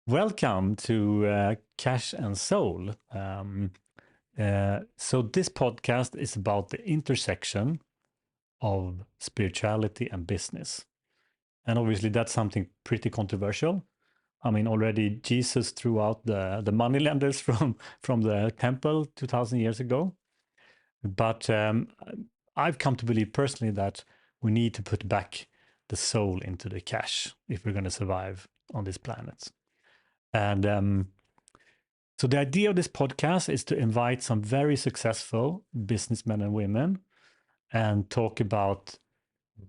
Welcome to Cash and Soul. So this podcast is about the intersection of spirituality and business. And obviously that's something pretty controversial. I mean, already Jesus threw out the moneylenders from the temple 2000 years ago. But I've come to believe personally that we need to put back the soul into the cash if we're going to survive on this planet. And so the idea of this podcast is to invite some very successful businessmen and women and talk about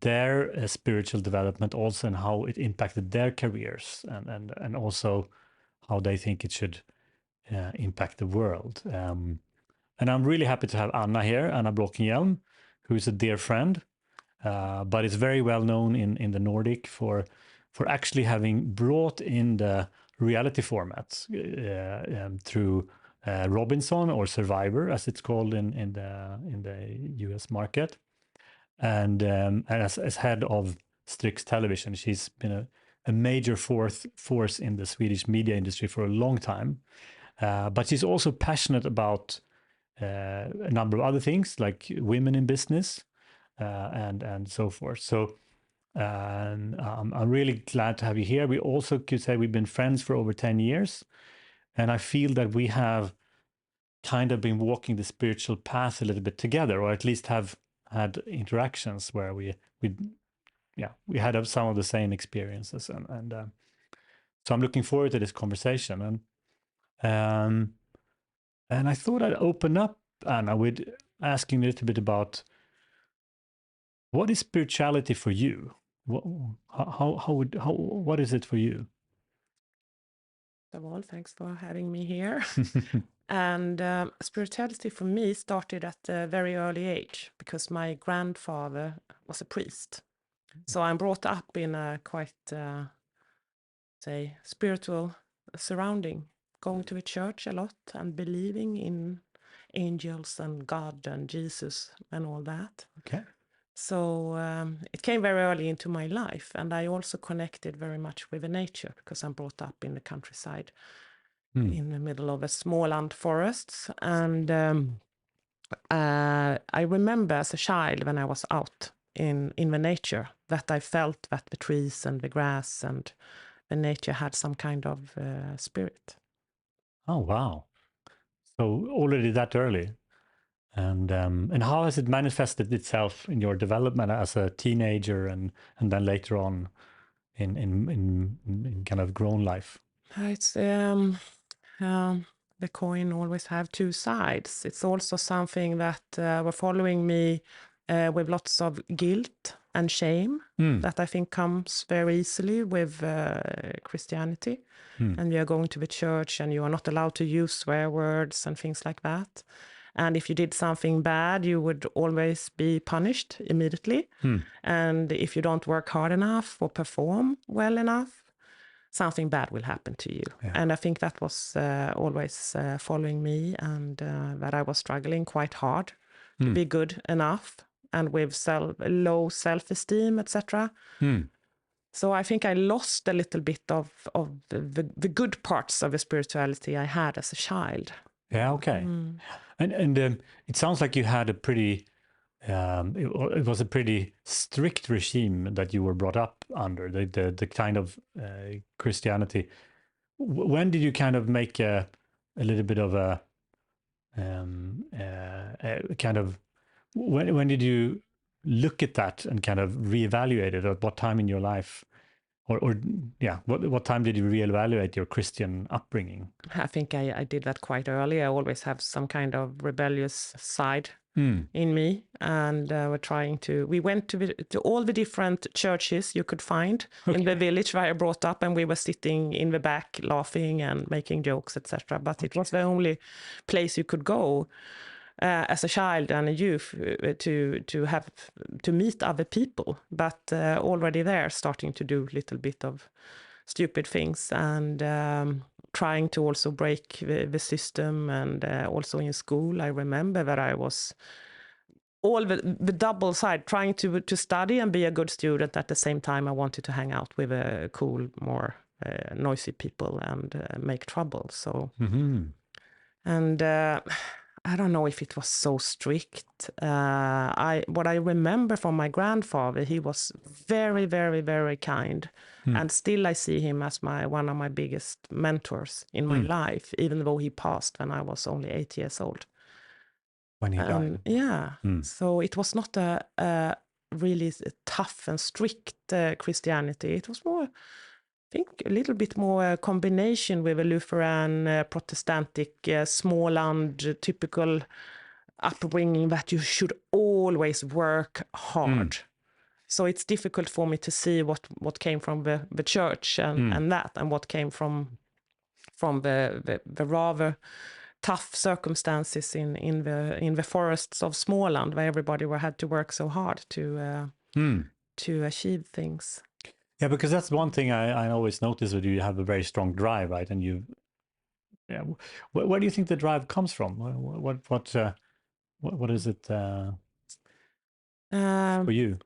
their spiritual development also and how it impacted their careers and also how they think it should impact the world. And I'm really happy to have Anna here, Anna Bråkenhielm, who is a dear friend, but is very well known in the Nordic for actually having brought in the reality formats through Robinson or Survivor, as it's called in the US market, and as head of Strix Television, she's been a major force in the Swedish media industry for a long time. But she's also passionate about a number of other things like women in business and so forth. So I'm really glad to have you here. We also could say we've been friends for over 10 years. And I feel that we have kind of been walking the spiritual path a little bit together, or at least have had interactions where we had some of the same experiences. And so I'm looking forward to this conversation. And I thought I'd open up, Anna, with asking a little bit about what is spirituality for you? What is it for you? First of all, thanks for having me here. And spirituality for me started at a very early age because my grandfather was a priest. So I'm brought up in a quite, spiritual surrounding, going to a church a lot and believing in angels and God and Jesus and all that. Okay. So it came very early into my life, and I also connected very much with the nature because I'm brought up in the countryside, in the middle of a Smålnd forests. And I remember as a child when I was out in the nature that I felt that the trees and the grass and the nature had some kind of spirit. Oh, wow. So already that early. And how has it manifested itself in your development as a teenager and then later on in kind of grown life? It's the coin always have two sides. It's also something that were following me with lots of guilt and shame that I think comes very easily with Christianity. And you are going to the church and you are not allowed to use swear words and things like that. And if you did something bad, you would always be punished immediately. And if you don't work hard enough or perform well enough, something bad will happen to you. Yeah. And I think that was always following me, and that I was struggling quite hard to be good enough and with low self-esteem, etc. So I think I lost a little bit of the good parts of the spirituality I had as a child. Yeah, okay. And it sounds like you had a pretty, it was a pretty strict regime that you were brought up under, the kind of Christianity. When did you kind of make a little bit of a kind of, when did you look at that and kind of reevaluate it? At what time in your life? What time did you reevaluate your Christian upbringing? I think I did that quite early. I always have some kind of rebellious side in me, and we went to all the different churches you could find in the village where I brought up, and we were sitting in the back laughing and making jokes, etc. But it was the only place you could go as a child and a youth to meet other people, but already there starting to do a little bit of stupid things and trying to also break the system. And also in school, I remember that I was all the double side, trying to study and be a good student. At the same time, I wanted to hang out with a cool, more noisy people and make trouble. So, Mm-hmm. and I don't know if it was so strict. What I remember from my grandfather, he was very, very, very kind. And still I see him as one of my biggest mentors in my life, even though he passed when I was only 8 years old. When he died. Yeah. So it was not a really tough and strict Christianity. It was more, I think, a little bit more a combination with a Lutheran, Protestantic, Smålnd, typical upbringing that you should always work hard. So it's difficult for me to see what came from the church and what came from the rather tough circumstances in the forests of Smålnd, where everybody had to work so hard to achieve things. Yeah, because that's one thing I always notice with you. You have a very strong drive, right? And where do you think the drive comes from? What is it for you?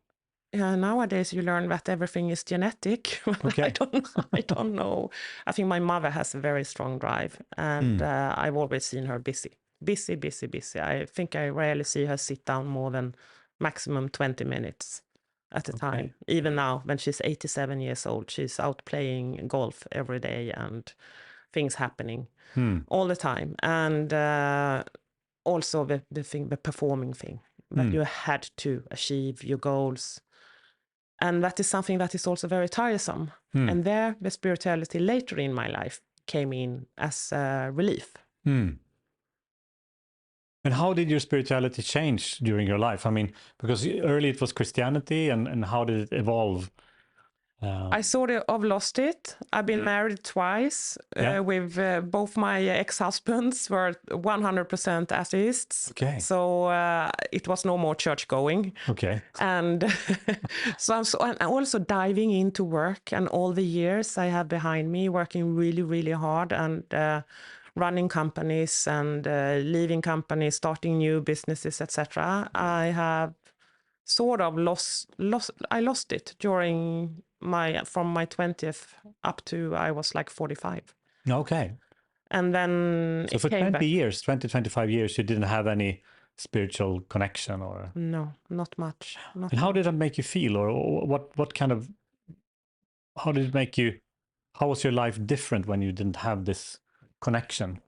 Yeah, nowadays you learn that everything is genetic. Okay. I don't know. I think my mother has a very strong drive, and I've always seen her busy. I think I rarely see her sit down more than maximum 20 minutes at a time. Even now, when she's 87 years old, she's out playing golf every day and things happening all the time. And also the performing thing, that you had to achieve your goals. And that is something that is also very tiresome. And there, the spirituality later in my life came in as a relief. And how did your spirituality change during your life? I mean, because early it was Christianity, and how did it evolve? I sort of lost it. I've been married twice with both my ex-husbands were 100% atheists. Okay. So it was no more church going. Okay. And so I'm also diving into work, and all the years I have behind me working really, really hard and running companies and leaving companies, starting new businesses, etc. I have sort of lost it during from my 20th up to I was like 45. Okay. And then so for 20 years, 25 years, you didn't have any spiritual connection, or? No, not much. And how did that make you feel, or what kind of, how did it make you, how was your life different when you didn't have this connection?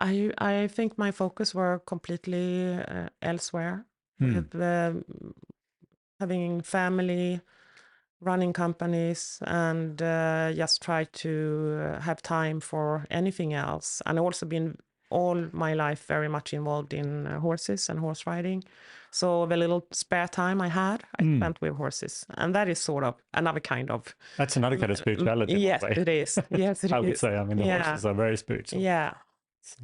I think my focus were completely elsewhere, with having family, running companies, and just try to have time for anything else. And also been all my life very much involved in horses and horse riding. So the little spare time I had, I spent with horses. And that is sort of another kind of... That's another kind of spirituality. Yes, it is. Yes, it is. I would say, I mean, the horses are very spiritual. Yeah.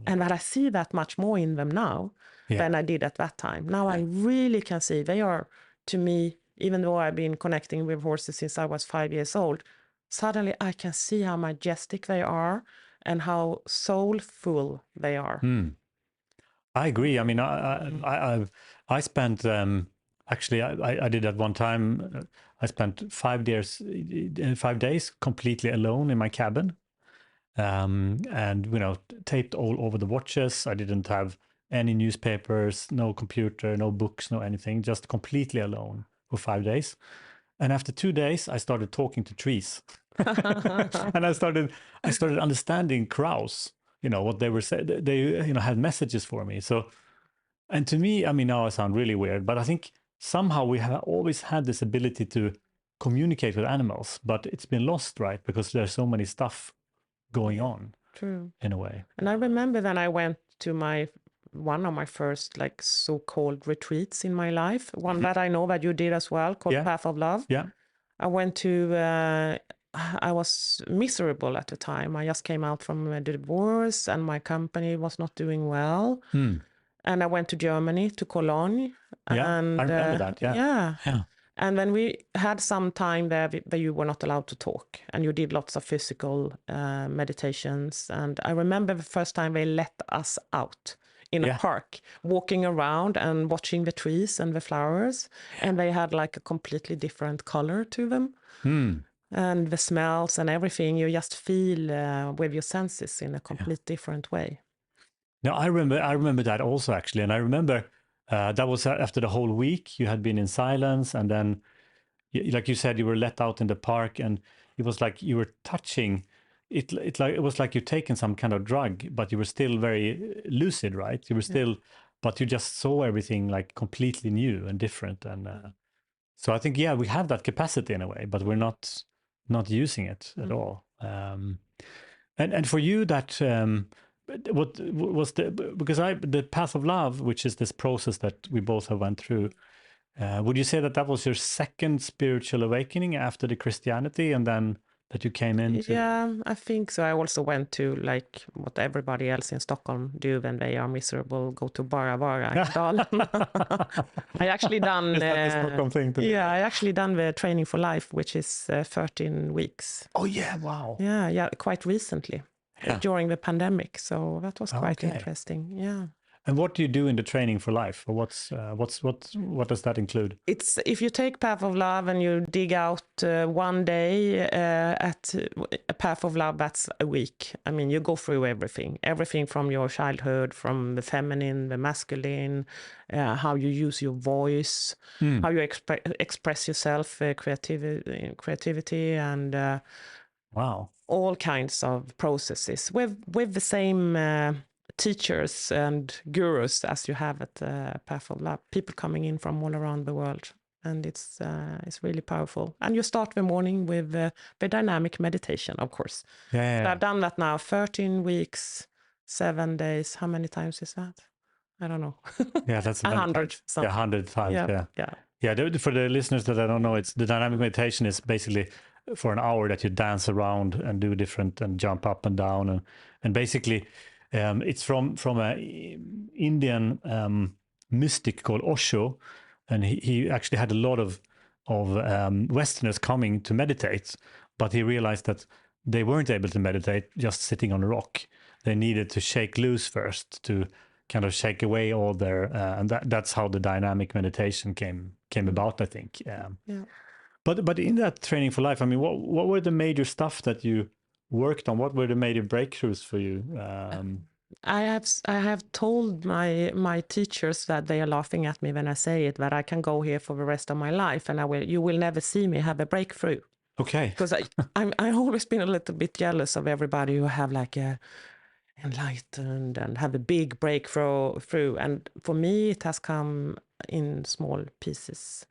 And that I see that much more in them now than I did at that time. Now I really can see they are, to me, even though I've been connecting with horses since I was 5 years old, suddenly I can see how majestic they are and how soulful they are. I agree. I mean, I spent, actually, I did at one time, I spent 5 days completely alone in my cabin. And, taped all over the watches. I didn't have any newspapers, no computer, no books, no anything, just completely alone for 5 days. And after 2 days, I started talking to trees. And I started understanding crows, what they were saying. They, had messages for me. So, and to me, I mean, now I sound really weird, but I think somehow we have always had this ability to communicate with animals, but it's been lost, right? Because there's so many stuff going on. True. In a way. And I remember then I went to one of my first like so-called retreats in my life, one that I know that you did as well, called Path of Love. Yeah. I went to, I was miserable at the time. I just came out from a divorce and my company was not doing well. And I went to Germany, to Cologne. Yeah, and, I remember that. Yeah. And then we had some time there where you were not allowed to talk, and you did lots of physical meditations. And I remember the first time they let us out in a park, walking around and watching the trees and the flowers. And they had like a completely different color to them. And the smells and everything, you just feel with your senses in a complete different way. No, I remember that also, actually. And I remember that was after the whole week you had been in silence, and then, like you said, you were let out in the park, and it was like you were touching it. It was like you'd taken some kind of drug, but you were still very lucid, right? You were still, but you just saw everything like completely new and different. And so I think, we have that capacity in a way, but we're not using it at all. And for you, that what was because the path of love, which is this process that we both have went through, would you say that was your second spiritual awakening after the Christianity, and then that you came into? Yeah, I think so. I also went to, like what everybody else in Stockholm do when they are miserable, go to Bara in Dalen. I actually done. Is that the Stockholm thing? I actually done the training for life, which is 13 weeks. Oh yeah! Wow. Yeah, quite recently, during the pandemic. So that was quite interesting. Yeah. And what do you do in the training for life? Or what does that include? It's if you take Path of Love and you dig out one day at a Path of Love, that's a week. I mean, you go through everything from your childhood, from the feminine, the masculine, how you use your voice, how you express yourself, creativity, and wow, all kinds of processes with the same teachers and gurus as you have at Path of Love, people coming in from all around the world, and it's really powerful. And you start the morning with the dynamic meditation, of course. So I've done that now 13 weeks, 7 days. How many times is that? I don't know. Yeah, that's 100. 100 times. Yeah. For the listeners that I don't know, it's the dynamic meditation is basically for an hour that you dance around and do different and jump up and down, and basically. It's from an Indian mystic called Osho, and he actually had a lot of Westerners coming to meditate, but he realized that they weren't able to meditate just sitting on a rock. They needed to shake loose first to kind of shake away all their, and that's how the dynamic meditation came about, I think. But in that training for life, I mean, what were the major stuff that you worked on? What were the major breakthroughs for you? I have told my teachers that they are laughing at me when I say it, that I can go here for the rest of my life and you will never see me have a breakthrough. Okay. Because I've always been a little bit jealous of everybody who have like a enlightened and have a big breakthrough. And for me, it has come in small pieces.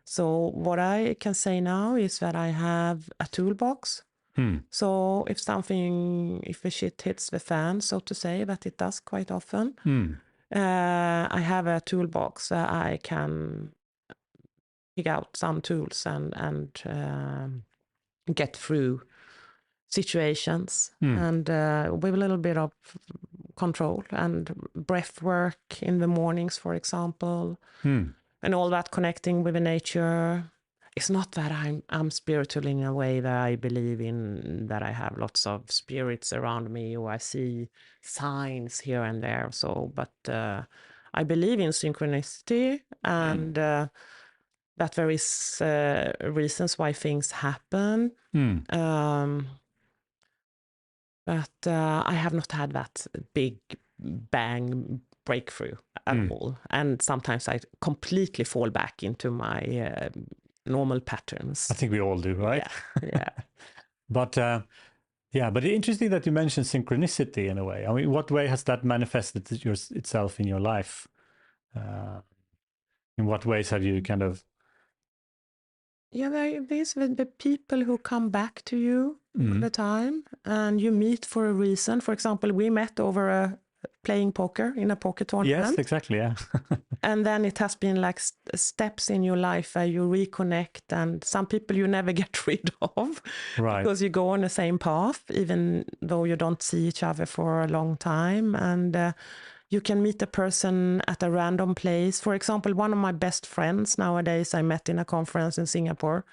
So what I can say now is that I have a toolbox. So if the shit hits the fan, so to say, that it does quite often, I have a toolbox that I can pick out some tools and get through situations, and with a little bit of control and breath work in the mornings, for example, and all that connecting with the nature. It's not that I'm spiritual in a way that I believe in, that I have lots of spirits around me or I see signs here and there. So, but I believe in synchronicity, and that there is reasons why things happen. But I have not had that big bang breakthrough at all. And sometimes I completely fall back into my normal patterns. I think we all do, right? Yeah. But but interesting that you mentioned synchronicity in a way. I mean, what way has that manifested itself in your life? In what ways have you kind of... Yeah, there's the people who come back to you all the time, and you meet for a reason. For example, we met over playing poker in a poker tournament. Yes, exactly, yeah. And then it has been like steps in your life where you reconnect, and some people you never get rid of, right? Because you go on the same path, even though you don't see each other for a long time. And you can meet a person at a random place. For example, one of my best friends nowadays I met in a conference in Singapore,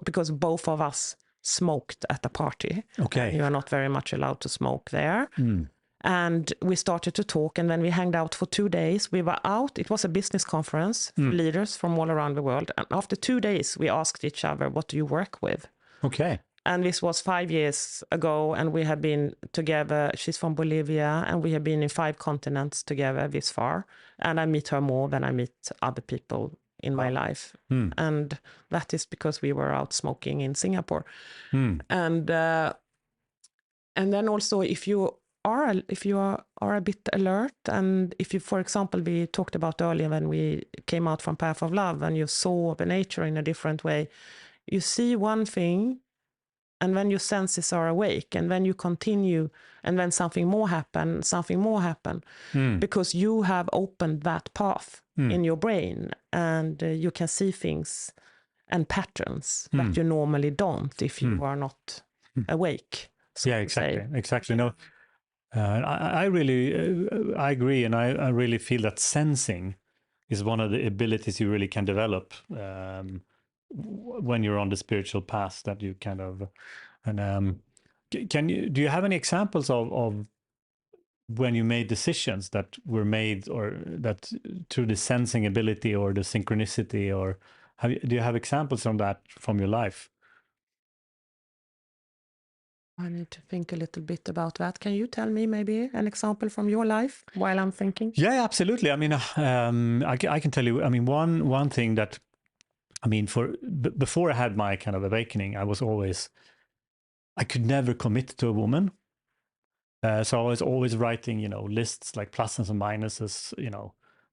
because both of us smoked at a party. Okay. You are not very much allowed to smoke there. And we started to talk, and then we hanged out for 2 days. We were out. It was a business conference for leaders from all around the world. And after 2 days, we asked each other, what do you work with? Okay. And this was 5 years ago, and we have been together. She's from Bolivia, and we have been in 5 continents together this far. And I meet her more than I meet other people in my life. And that is because we were out smoking in Singapore. And then also, if you are a bit alert, and if you, for example, we talked about earlier when we came out from Path of Love, and you saw the nature in a different way, you see one thing, and then your senses are awake, and then you continue, and then something more happen, because you have opened that path in your brain, and you can see things and patterns that you normally don't if you are not awake. So yeah, exactly. No, I really I agree, and I really feel that sensing is one of the abilities you really can develop when you're on the spiritual path, that you kind of. And do you have any examples of when you made decisions that were made, or that through the sensing ability or the synchronicity, or do you have examples from that from your life? I need to think a little bit about that. Can you tell me maybe an example from your life while I'm thinking? Yeah, absolutely. I mean, I can tell you. I mean, one thing that, I mean, before I had my kind of awakening, I could never commit to a woman. So I was always writing, lists like pluses and minuses,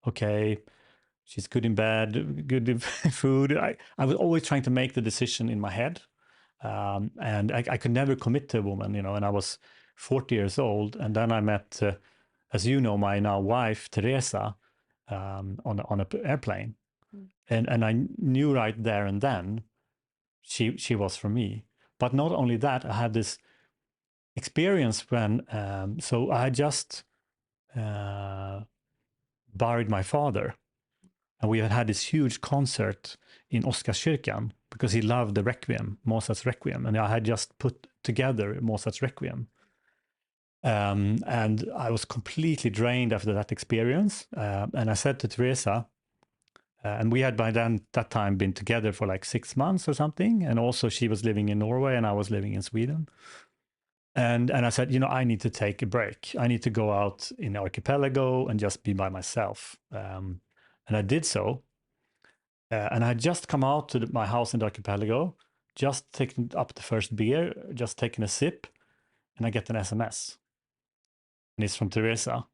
okay, she's good in bed, good in food. I was always trying to make the decision in my head. And I could never commit to a woman, and I was 40 years old. And then I met, as you know, my now wife, Teresa, on an airplane. And I knew right there and then she was for me. But not only that, I had this experience when, so I had just buried my father. And we had this huge concert in Oscarskyrkan because he loved the Requiem, Mozart's Requiem. And I had just put together Mozart's Requiem. And I was completely drained after that experience. And I said to Teresa, and we had by that time been together for like 6 months or something. And also she was living in Norway and I was living in Sweden. And I said, I need to take a break. I need to go out in the archipelago and just be by myself. And I did so. And I had just come out to my house in the archipelago, just taken up the first beer, just taken a sip, and I get an SMS. And it's from Teresa.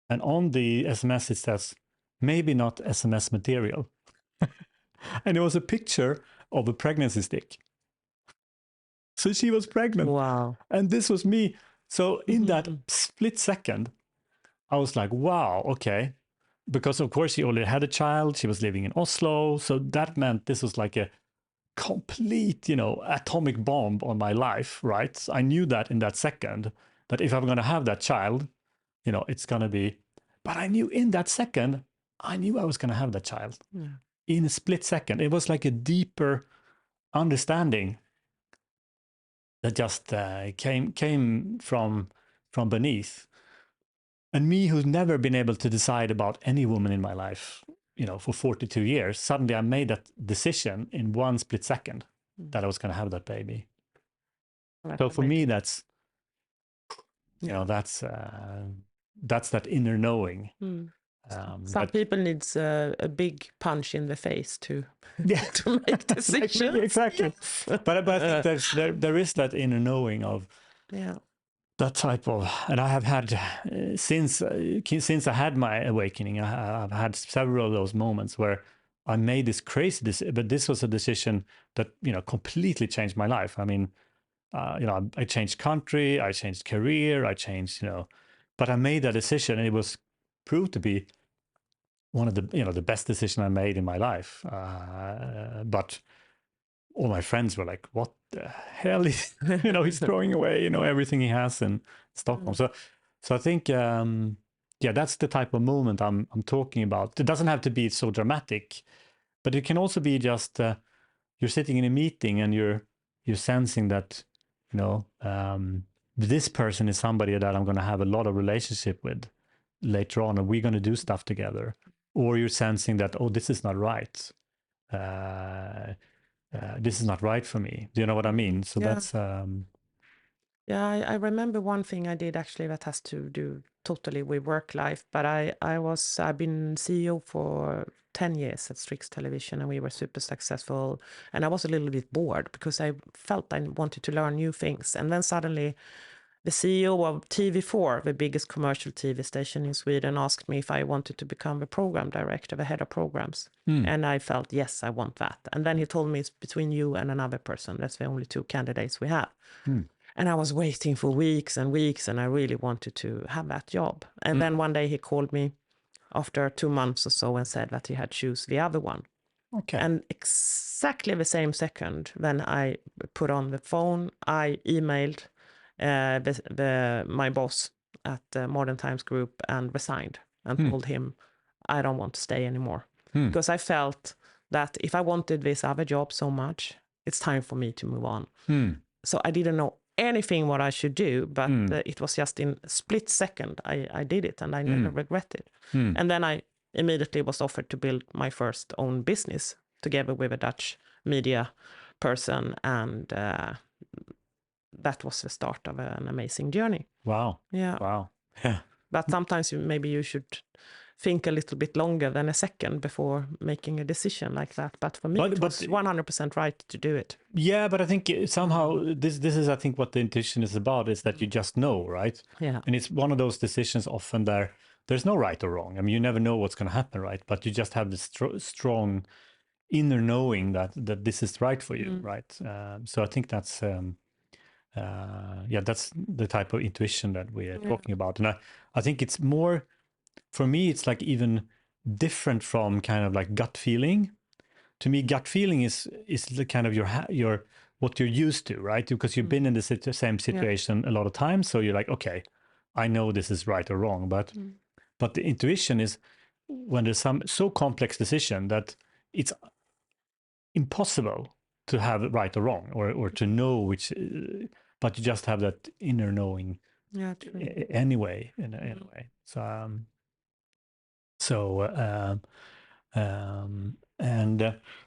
And on the SMS, it says, maybe not SMS material. And it was a picture of a pregnancy stick. So she was pregnant. Wow. And this was me. So in that split second, I was like, wow, okay. Because of course she already had a child. She was living in Oslo. So that meant this was like a complete, atomic bomb on my life, right? I knew that in that second, that if I'm going to have that child, it's going to be, but I knew in that second, I knew I was going to have that child. Yeah. In a split second. It was like a deeper understanding that just came from beneath. And me, who's never been able to decide about any woman in my life, for 42 years, suddenly I made that decision in one split second that I was going to have that baby. So for me, that's, that's that inner knowing. Some people needs a big punch in the face to make decisions. Exactly. But I think there is that inner knowing of that type of, and I have had since I had my awakening, I've had several of those moments where I made this crazy decision, but this was a decision that completely changed my life. I mean, I changed country, I changed career, I changed, but I made that decision, and it was proved to be one of the the best decision I made in my life. But all my friends were like, "What the hell is he's throwing away everything he has in Stockholm." So I think that's the type of moment I'm talking about. It doesn't have to be so dramatic, but it can also be just you're sitting in a meeting and you're sensing that this person is somebody that I'm going to have a lot of relationship with later on, and we're going to do stuff together. Or you're sensing that, oh, this is not right. this is not right for me. Do you know what I mean? So Yeah. that's I remember one thing I did actually that has to do totally with work life, but I've been CEO for 10 years at Strix Television, and we were super successful, and I was a little bit bored because I felt I wanted to learn new things. And then suddenly the CEO of TV4, the biggest commercial TV station in Sweden, asked me if I wanted to become the program director, the head of programs. And I felt, yes, I want that. And then he told me, it's between you and another person. That's the only two candidates we have. And I was waiting for weeks and weeks, and I really wanted to have that job. And then one day he called me after 2 months or so and said that he had choose the other one. okay. And exactly the same second when I put on the phone, I emailed my boss at Modern Times Group and resigned and told him I don't want to stay anymore. Because I felt that if I wanted this other job so much, it's time for me to move on. So I didn't know anything what I should do, but it was just in a split second I did it, and I never regret it. And then I immediately was offered to build my first own business together with a Dutch media person, and that was the start of an amazing journey. Wow. Yeah. Wow. Yeah. But sometimes maybe you should think a little bit longer than a second before making a decision like that. But for me, it was 100% right to do it. Yeah, but I think somehow this is, I think, what the intuition is about, is that you just know, right? Yeah. And it's one of those decisions often there's no right or wrong. I mean, you never know what's going to happen, right? But you just have this strong inner knowing that this is right for you, right? So I think that's that's the type of intuition that we are talking about. And I think it's more, for me, it's like even different from kind of like gut feeling. To me, gut feeling is the kind of your what you're used to, right? Because you've been in the same situation a lot of times, so you're like, okay, I know this is right or wrong. But the intuition is when there's some so complex decision that it's impossible to have right or wrong, or to know which, but you just have that inner knowing. Yeah, true. Anyway, in a way.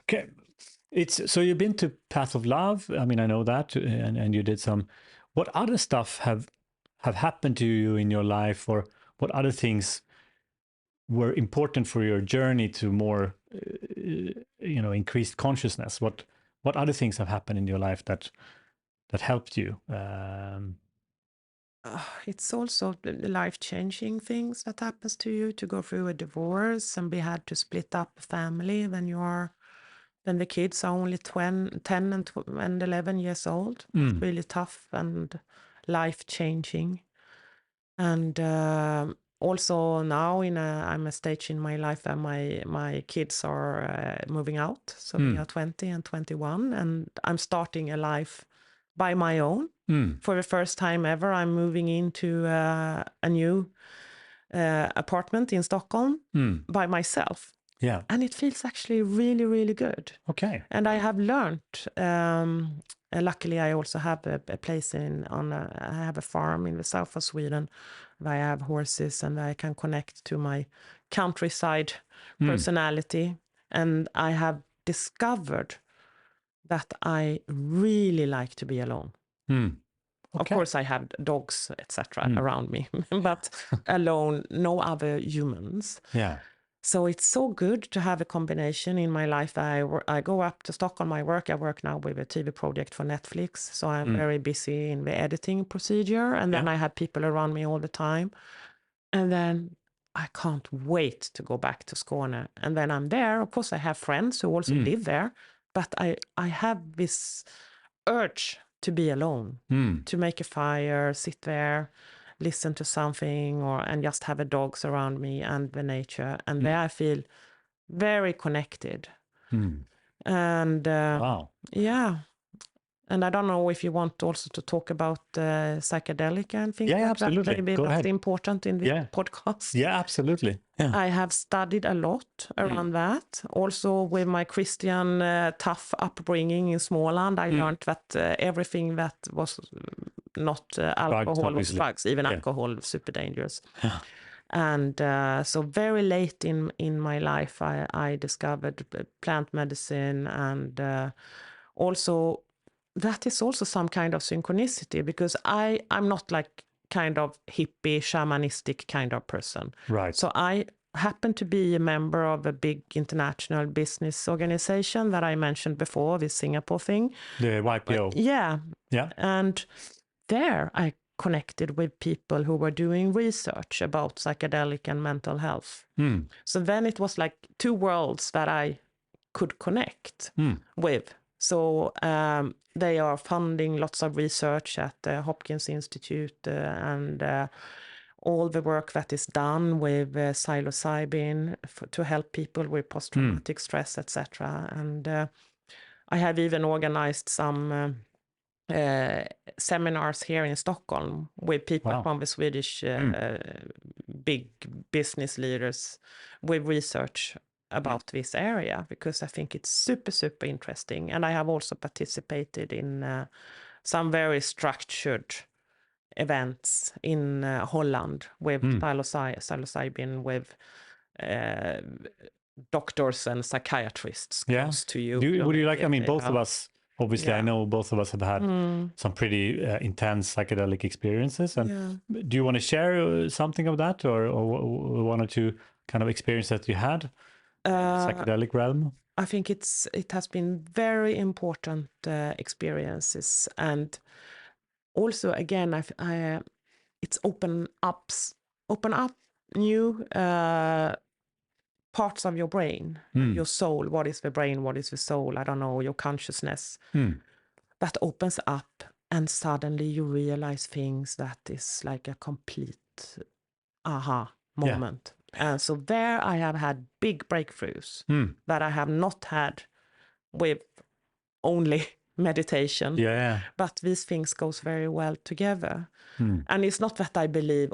Okay, it's so you've been to Path of Love. I mean, I know that, and you did some. What other stuff have happened to you in your life, or what other things were important for your journey to more, increased consciousness? What other things have happened in your life that helped you? It's also the life-changing things that happens to you, to go through a divorce and be had to split up a family when the kids are only 10 and 11 years old. It's really tough and life-changing. And also now I'm a stage in my life where my kids are moving out. So they are 20 and 21, and I'm starting a life by my own. For the first time ever, I'm moving into a new apartment in Stockholm by myself. Yeah. And it feels actually really, really good. Okay. And I have learned, luckily I also have a place I have a farm in the south of Sweden where I have horses, and I can connect to my countryside personality. And I have discovered that I really like to be alone. Okay. Of course, I have dogs, etc. around me, but alone, no other humans. Yeah. So it's so good to have a combination in my life. I go up to Stockholm, I work now with a TV project for Netflix. So I'm very busy in the editing procedure. And then I have people around me all the time. And then I can't wait to go back to Skåne. And then I'm there. Of course, I have friends who also live there. But I have this urge to be alone, to make a fire, sit there, listen to something, and just have the dogs around me and the nature. And there I feel very connected. And Wow. yeah. And I don't know if you want also to talk about psychedelic and things like absolutely. that. Maybe Go that's ahead. important in this podcast. Yeah, absolutely. Yeah. I have studied a lot around that. Also with my Christian tough upbringing in Smålnd, I learned that everything that was not alcohol was drugs, even alcohol, super dangerous. Yeah. And so very late in my life, I discovered plant medicine and also, that is also some kind of synchronicity, because I'm not like kind of hippie, shamanistic kind of person. Right. So I happen to be a member of a big international business organization that I mentioned before, this Singapore thing. The YPO. Yeah. Yeah. And there I connected with people who were doing research about psychedelic and mental health. So then it was like two worlds that I could connect with. So they are funding lots of research at the Hopkins Institute and all the work that is done with psilocybin to help people with post-traumatic stress, etc. And I have even organized some seminars here in Stockholm with people from the Swedish big business leaders with research about this area, because I think it's super, super interesting. And I have also participated in some very structured events in Holland with psilocybin, with doctors and psychiatrists close to you. Would you like, I mean, both of us, obviously, I know both of us have had some pretty intense psychedelic experiences. And do you want to share something of that, or one or two kind of experience that you had in the psychedelic realm? I think it has been very important experiences. And also, again, it's open up new parts of your brain, your soul. What is the brain? What is the soul? I don't know, your consciousness. That opens up, and suddenly you realize things that is like a complete aha moment. And so there I have had big breakthroughs that I have not had with only meditation. But these things goes very well together. And it's not that I believe,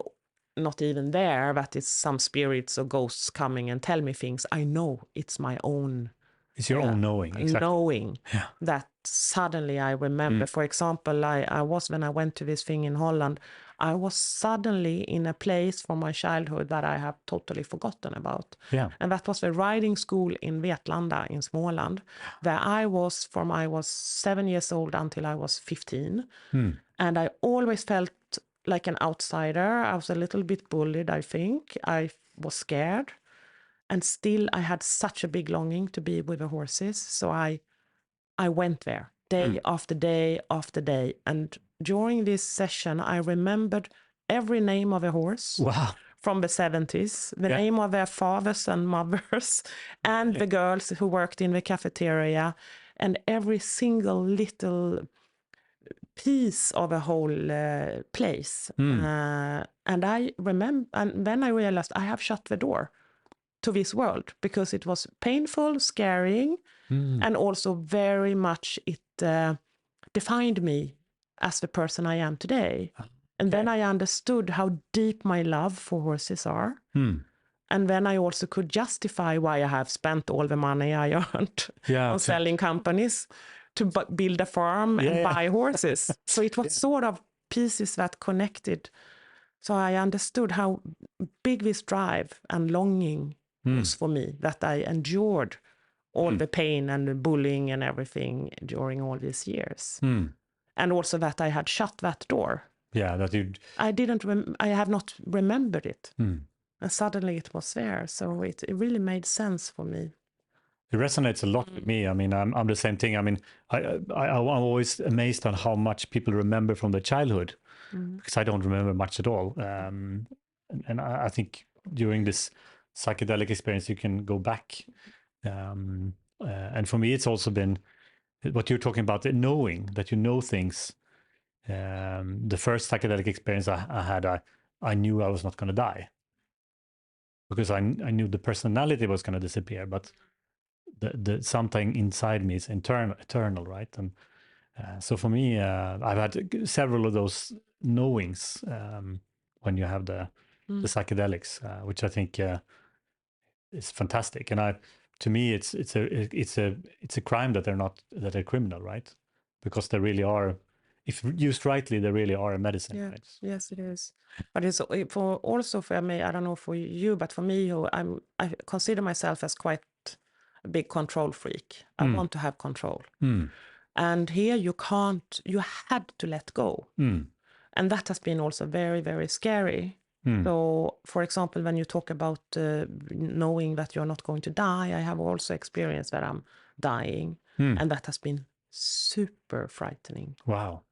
not even there, that it's some spirits or ghosts coming and tell me things. I know it's my own. It's your own knowing. Exactly. Knowing that suddenly I remember. For example, I was, when I went to this thing in Holland, I was suddenly in a place from my childhood that I have totally forgotten about. And that was the riding school in Vetlanda in Smålnd, where I was from I was 7 years old until I was 15. And I always felt like an outsider. I was a little bit bullied, I think. I was scared. And still I had such a big longing to be with the horses. So I went there day after day after day. And during this session, I remembered every name of a horse from the 70s, the name of their fathers and mothers, and the girls who worked in the cafeteria, and every single little piece of a whole place. And I remember, and then I realized I have shut the door to this world, because it was painful, scaring, and also very much it defined me as the person I am today. And then I understood how deep my love for horses are. And then I also could justify why I have spent all the money I earned on selling companies to build a farm and buy horses. So it was sort of pieces that connected. So I understood how big this drive and longing was for me, that I endured all the pain and the bullying and everything during all these years. And also that I had shut that door. That you... I have not remembered it. And suddenly it was there. So it really made sense for me. It resonates a lot with me. I mean, I'm the same thing. I mean, I'm always amazed on how much people remember from their childhood, because I don't remember much at all. And I think during this psychedelic experience, you can go back. And for me, it's also been what you're talking about, the knowing that you know things. The first psychedelic experience I had, I knew I was not going to die, because I knew the personality was going to disappear, but the something inside me is eternal, right? And so for me, I've had several of those knowings when you have the psychedelics, which I think is fantastic. And to me, it's a crime that they're criminal, right? Because they really are. If used rightly, they really are a medicine. Right? Yes, it is. But it's for me. I don't know for you, but for me, I consider myself as quite a big control freak. I want to have control. And here you had to let go. And that has been also very, very scary. So, for example, when you talk about knowing that you're not going to die, I have also experienced that I'm dying. And that has been super frightening. Wow.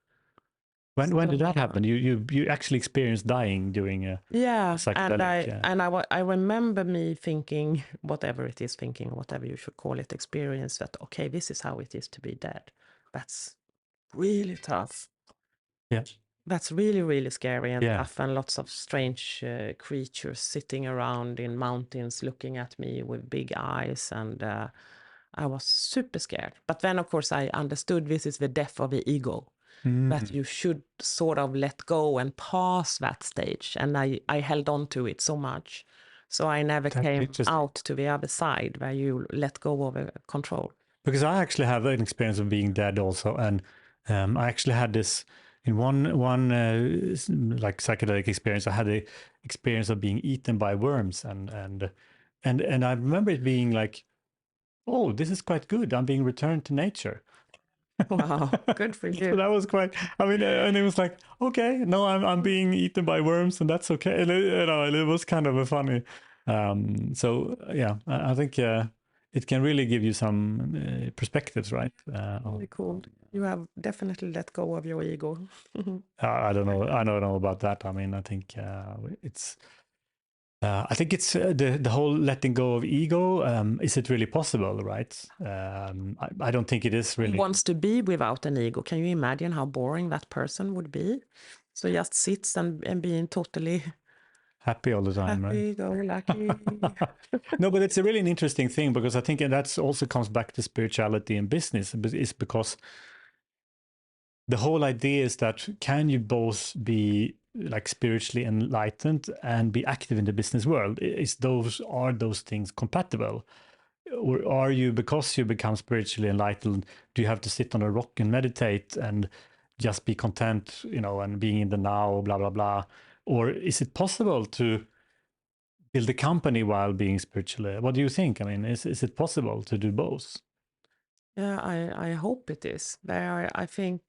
When did that happen? You actually experienced dying during a psychedelic? And I remember me thinking, whatever it is, whatever you should call it, experience that, okay, this is how it is to be dead. That's really tough. Yeah. That's really, really scary and tough, and lots of strange creatures sitting around in mountains looking at me with big eyes, and I was super scared. But then, of course, I understood this is the death of the ego, that you should sort of let go and pass that stage, and I held on to it so much. So I never came out to the other side where you let go of control. Because I actually have an experience of being dead also, and I actually had this in one like psychedelic experience. I had the experience of being eaten by worms, and I remember it being like, oh, this is quite good. I'm being returned to nature. Wow, good for you. So that was quite. I mean, and it was like, okay, no, I'm being eaten by worms, and that's okay. And it was kind of a funny. So yeah, I think it can really give you some perspectives, right? Really cool. You have definitely let go of your ego. I don't know. I don't know about that. I mean, I think it's. I think it's the whole letting go of ego. Is it really possible, right? I don't think it is really. Who wants to be without an ego? Can you imagine how boring that person would be? So just sits and being totally happy all the time, happy, go lucky. No, but it's a really an interesting thing, because I think that's also comes back to spirituality and business. Is because the whole idea is that can you both be like spiritually enlightened and be active in the business world? Are those things compatible? Or are you, because you become spiritually enlightened, do you have to sit on a rock and meditate and just be content, and being in the now, blah, blah, blah? Or is it possible to build a company while being spiritually? What do you think? I mean, is it possible to do both? Yeah, I hope it is. I think,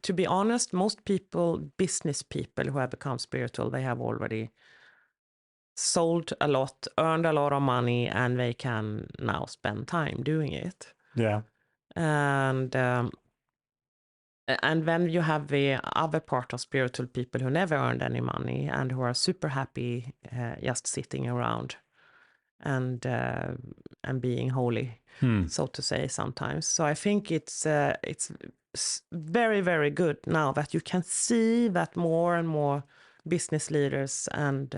to be honest, most people, business people who have become spiritual, they have already sold a lot, earned a lot of money, and they can now spend time doing it. Yeah. And then you have the other part of spiritual people who never earned any money and who are super happy just sitting around and being holy, so to say, sometimes. So I think it's very, very good now that you can see that more and more business leaders and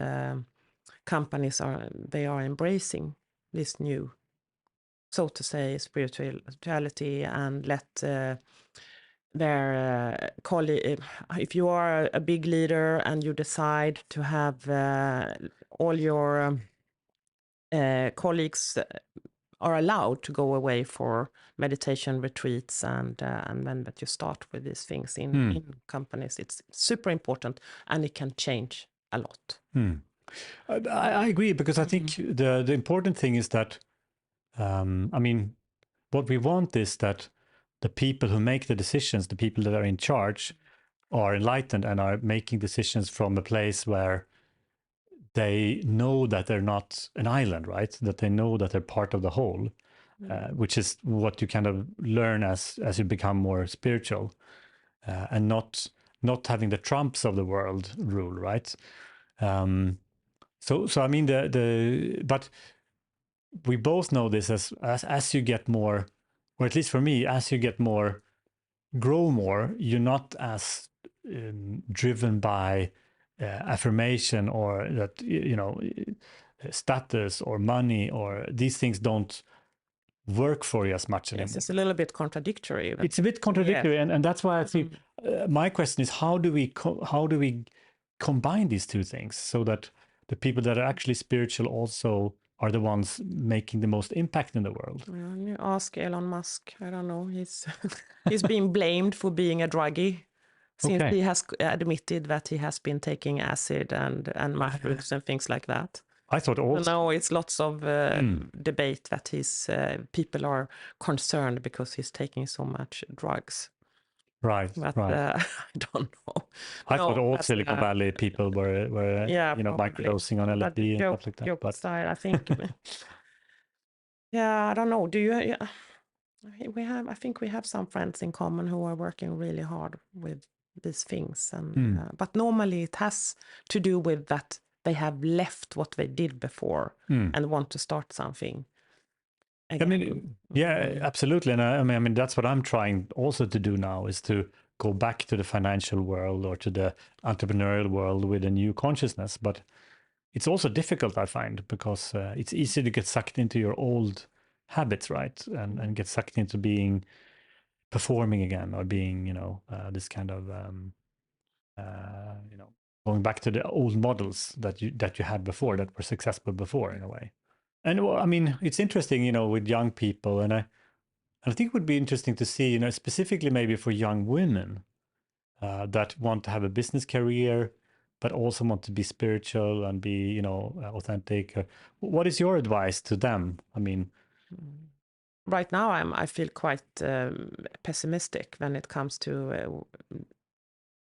companies are embracing this new, so to say, spirituality, and let their colleague, if you are a big leader and you decide to have all your colleagues are allowed to go away for meditation retreats, and then that you start with these things in companies, it's super important, and it can change a lot. I agree, because I think the important thing is that, I mean, what we want is that the people who make the decisions, the people that are in charge, are enlightened and are making decisions from a place where they know that they're not an island, right? That they know that they're part of the whole, which is what you kind of learn as you become more spiritual, and not having the Trumps of the world rule, right? So I mean but we both know this as you get more, or at least for me, as you get more, grow more, you're not as driven by affirmation, or that status or money, or these things don't work for you as much anymore. Yes, it's a little bit contradictory. It's a bit contradictory, and that's why I think my question is, how do we combine these two things so that the people that are actually spiritual also are the ones making the most impact in the world? You ask Elon Musk. I don't know. He's being blamed for being a druggie, since he has admitted that he has been taking acid and mushrooms and things like that. I thought also. No, it's lots of debate that his people are concerned because he's taking so much drugs. Right, But right. I don't know. I thought all Silicon Valley people were microdosing on LSD and stuff like that. Joke But aside, I think, yeah, I don't know. Do you? Yeah, I think we have some friends in common who are working really hard with these things, and but normally it has to do with that they have left what they did before and want to start something again. I mean, yeah, absolutely. And I mean, that's what I'm trying also to do now, is to go back to the financial world or to the entrepreneurial world with a new consciousness. But it's also difficult, I find, because it's easy to get sucked into your old habits, right? And get sucked into being performing again, or being, this kind of, going back to the old models that you had before, that were successful before, in a way. And well, I mean, it's interesting, with young people, and I think it would be interesting to see, specifically maybe for young women that want to have a business career, but also want to be spiritual and be, authentic. What is your advice to them? I mean, right now I feel quite pessimistic when it comes to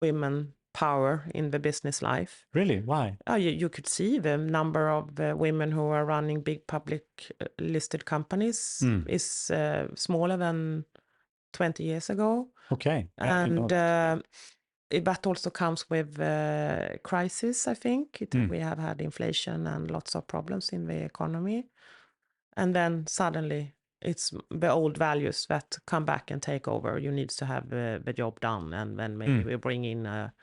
women power in the business life. Really? Why? You could see the number of women who are running big public listed companies is smaller than 20 years ago. Okay. And that also comes with crisis, I think. We have had inflation and lots of problems in the economy. And then suddenly it's the old values that come back and take over. You need to have the job done, and then maybe we bring in a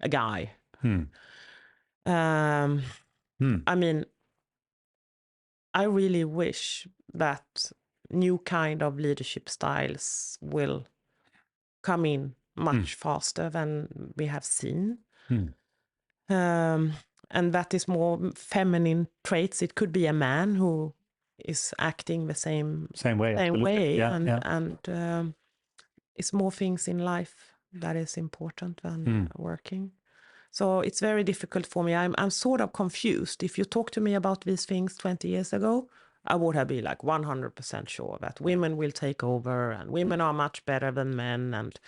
guy. I mean, I really wish that new kind of leadership styles will come in much faster than we have seen. And that is more feminine traits. It could be a man who is acting the same way. Yeah. And it's more things in life that is important than working. So it's very difficult for me. I'm sort of confused. If you talk to me about these things 20 years ago, I would have been like 100% sure that women will take over and women are much better than men, and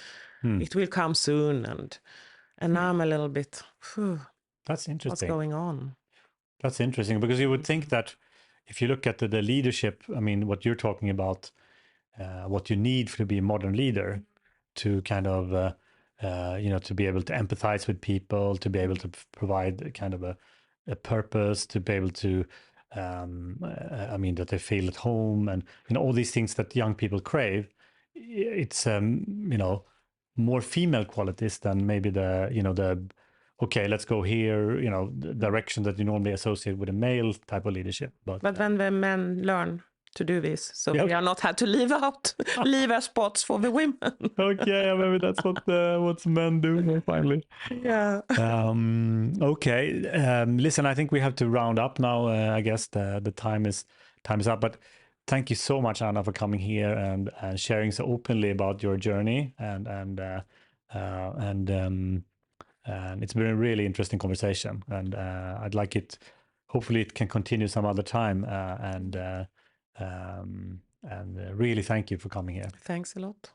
it will come soon. And now I'm a little bit, that's interesting. What's going on? That's interesting, because you would think that if you look at the leadership, I mean, what you're talking about, what you need to be a modern leader, to kind of, to be able to empathize with people, to be able to provide kind of a purpose, to be able to, I mean, that they feel at home, and, all these things that young people crave. It's, more female qualities than maybe the okay, let's go here, the direction that you normally associate with a male type of leadership. But when the men learn to do this, so we are not had to leave our spots for the women. Okay, maybe that's what men do finally. Yeah. Okay. Listen, I think we have to round up now. I guess the time is up. But thank you so much, Anna, for coming here and sharing so openly about your journey, and it's been a really interesting conversation, and I'd like it. Hopefully, it can continue some other time. And really, thank you for coming here. Thanks a lot.